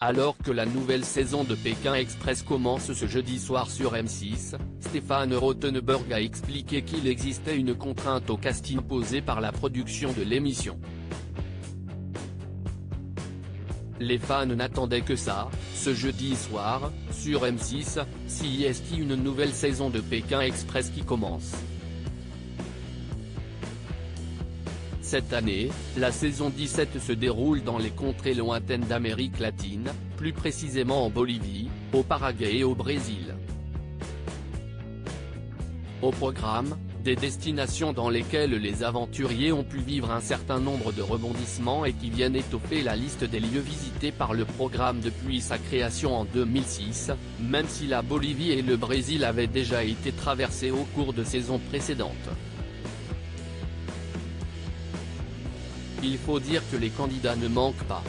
Alors que la nouvelle saison de Pékin Express commence ce jeudi soir sur M6, Stéphane Rothenberg a expliqué qu'il existait une contrainte au casting posée par la production de l'émission. Les fans n'attendaient que ça, ce jeudi soir, sur M6, CIST une nouvelle saison de Pékin Express qui commence. Cette année, la saison 17 se déroule dans les contrées lointaines d'Amérique latine, plus précisément en Bolivie, au Paraguay et au Brésil. Au programme, des destinations dans lesquelles les aventuriers ont pu vivre un certain nombre de rebondissements et qui viennent étoffer la liste des lieux visités par le programme depuis sa création en 2006, même si la Bolivie et le Brésil avaient déjà été traversés au cours de saisons précédentes. Il faut dire que les candidats ne manquent pas.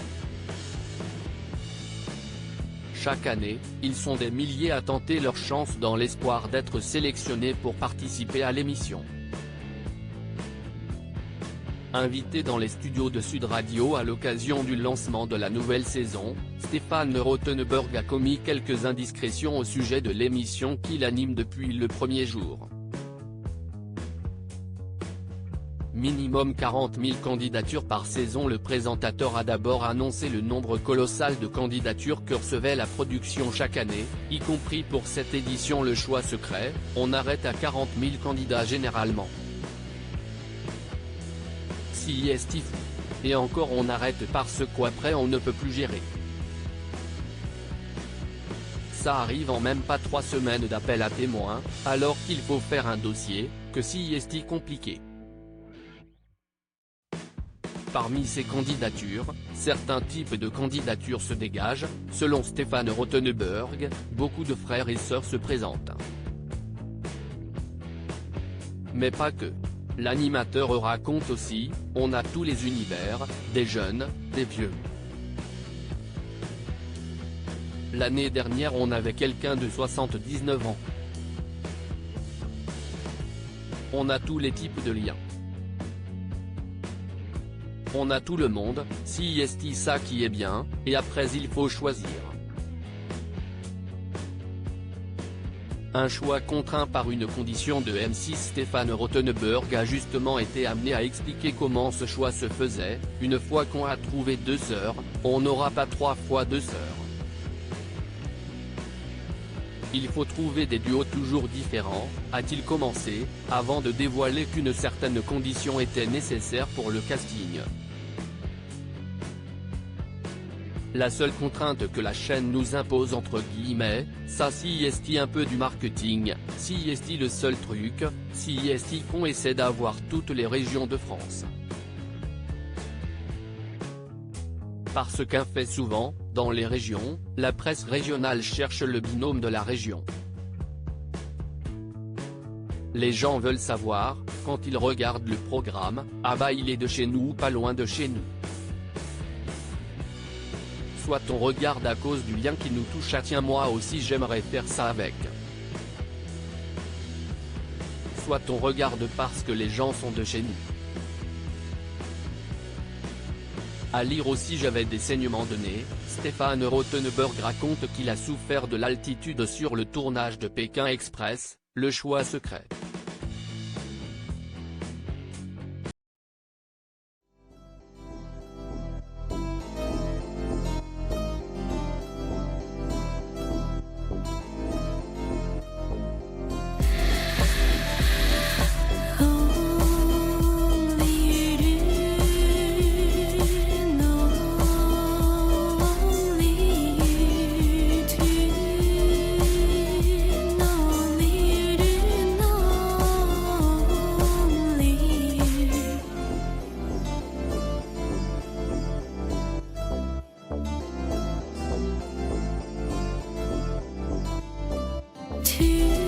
Chaque année, ils sont des milliers à tenter leur chance dans l'espoir d'être sélectionnés pour participer à l'émission. Invité dans les studios de Sud Radio à l'occasion du lancement de la nouvelle saison, Stéphane Rothenberg a commis quelques indiscrétions au sujet de l'émission qu'il anime depuis le premier jour. Minimum 40 000 candidatures par saison. Le présentateur a d'abord annoncé le nombre colossal de candidatures que recevait la production chaque année, y compris pour cette édition le choix secret, on arrête à 40 000 candidats généralement. CIST. Et encore on arrête parce qu'après on ne peut plus gérer. Ça arrive en même pas 3 semaines d'appel à témoins, alors qu'il faut faire un dossier, que CIST compliqué. Parmi ces candidatures, certains types de candidatures se dégagent, selon Stéphane Rothenberg, beaucoup de frères et sœurs se présentent. Mais pas que. L'animateur raconte aussi, on a tous les univers, des jeunes, des vieux. L'année dernière on avait quelqu'un de 79 ans. On a tous les types de liens. On a tout le monde, CIST ça qui est bien, et après il faut choisir. Un choix contraint par une condition de M6. Stéphane Rothenberg a justement été amené à expliquer comment ce choix se faisait. Une fois qu'on a trouvé 2 sœurs, on n'aura pas 3 fois 2 sœurs. Il faut trouver des duos toujours différents, a-t-il commencé, avant de dévoiler qu'une certaine condition était nécessaire pour le casting. La seule contrainte que la chaîne nous impose entre guillemets, ça CIST un peu du marketing, CIST le seul truc, CIST qu'on essaie d'avoir toutes les régions de France. Parce qu'un fait souvent, dans les régions, la presse régionale cherche le binôme de la région. Les gens veulent savoir, quand ils regardent le programme, ah bah il est de chez nous ou pas loin de chez nous. Soit on regarde à cause du lien qui nous touche, ah tiens moi aussi j'aimerais faire ça avec. Soit on regarde parce que les gens sont de chez nous. À lire aussi j'avais des saignements de nez. Stéphane Rothenberg raconte qu'il a souffert de l'altitude sur le tournage de Pékin Express, le choix secret. To